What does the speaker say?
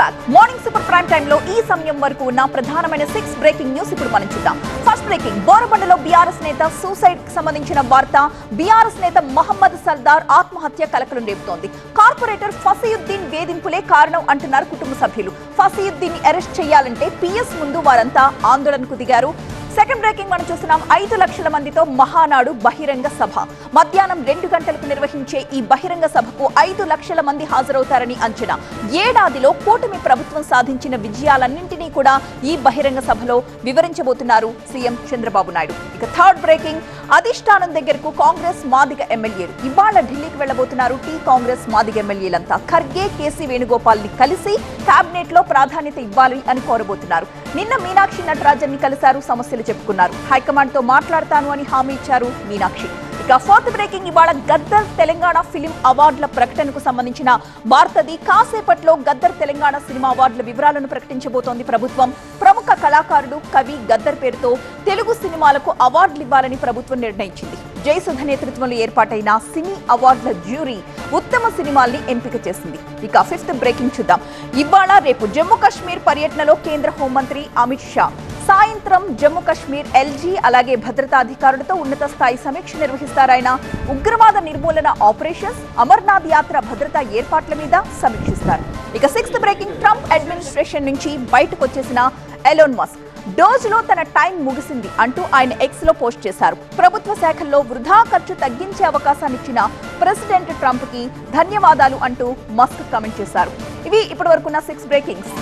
Back morning super prime time లో ఈ సమయం వరకు ఉన్న ప్రధానమైన 6 బ్రేకింగ్ న్యూస్ ఇప్పుడు మనం చూద్దాం. ఫస్ట్ బ్రేకింగ్, బోరబండలో బీఆర్ఎస్ నేత సూసైడ్ కి సంబంధించిన వార్త. బీఆర్ఎస్ నేత మహమ్మద్ సర్దార్ ఆత్మహత్య కలకలం రేపుతోంది. కార్పొరేటర్ ఫసీయుద్దీన్ వేధింపులే కారణం అంటున్నారు కుటుంబ సభ్యులు. ఫసీయుద్దీన్ ని అరెస్ట్ చేయాలంటే పిఎస్ ముందు వారంతా ఆందోళనకు దిగారు. సెకండ్ బ్రేకింగ్ మనం చూస్తున్నాం. 5 లక్షల మందితో మహానాడు బహిరంగ సభ. మధ్యాహ్నం 2 గంటలకు నిర్వహించే ఈ బహిరంగ సభకు 5 లక్షల మంది హాజరవుతారని అంచనా. ఏడాదిలో కూటమి ప్రభుత్వం సాధించిన విజయాలన్నింటినీ కూడా ఈ బహిరంగ సభలో వివరించబోతున్నారు సీఎం చంద్రబాబు నాయుడు. ఇక థర్డ్ బ్రేకింగ్, అధిష్టానం దగ్గరకు కాంగ్రెస్ మాదిగ ఎమ్మెల్యేలు ఇవాళ ఢిల్లీకి వెళ్లబోతున్నారు. కాంగ్రెస్ మాదిగ ఎమ్మెల్యేలంతా ఖర్గే, కేసీ వేణుగోపాల్ ని కలిసి కేబినెట్ లో ప్రాధాన్యత ఇవ్వాలి అని కోరబోతున్నారు. నిన్న మీనాక్షి నటరాజన్ ని కలిశారు, సమస్యలు చెప్పుకున్నారు. హైకమాండ్ తో మాట్లాడతాను అని హామీ ఇచ్చారు మీనాక్షి. ఇక ఫోర్త్ బ్రేకింగ్, ఇవాళ గద్దర్ తెలంగాణ ఫిలిం అవార్డుల ప్రకటనకు సంబంధించిన వార్తది. కాసేపట్లో గద్దర్ తెలంగాణ సినిమా అవార్డుల వివరాలను ప్రకటించబోతోంది ప్రభుత్వం. ప్రముఖ కళాకారుడు కవి గద్దర్ పేరుతో తెలుగు సినిమాలకు అవార్డులు ఇవ్వాలని ప్రభుత్వం నిర్ణయించింది. జయసుధ నేతృత్వంలో ఏర్పాటైన సినీ అవార్డుల జ్యూరీ ఉత్తమ సినిమాల్ని ఎంపిక చేసింది. ఇక ఫిఫ్త్ బ్రేకింగ్ చూద్దాం. ఇవాళ రేపు జమ్మూ కాశ్మీర్ పర్యటనలో కేంద్ర హోంమంత్రి అమిత్ షా. సాయంత్రం జమ్మూ కాశ్మీర్ ఎల్జీ అలాగే భద్రతా అధికారులతో ఉన్నత స్థాయి సమీక్ష నిర్వహిస్తారాయన. ఉగ్రవాద నిర్మూలన ఆపరేషన్స్, అమర్నాథ్ యాత్ర భద్రతా ఏర్పాట్ల మీద సమీక్షిస్తారు. ఇక సిక్స్త్ బ్రేకింగ్, ట్రంప్ అడ్మినిస్ట్రేషన్ నుంచి బయటకు వచ్చేసిన ఎలోన్ మస్క్ డోజ్లో తన టైం ముగిసింది అంటూ ఆయన ఎక్స్ లో పోస్ట్ చేశారు. ప్రభుత్వ శాఖల్లో వృధా ఖర్చు తగ్గించే అవకాశాన్ని ఇచ్చిన ప్రెసిడెంట్ ట్రంప్ కి ధన్యవాదాలు అంటూ మస్క్ కామెంట్ చేశారు. ఇవి ఇప్పటి వరకున్న 6 బ్రేకింగ్స్.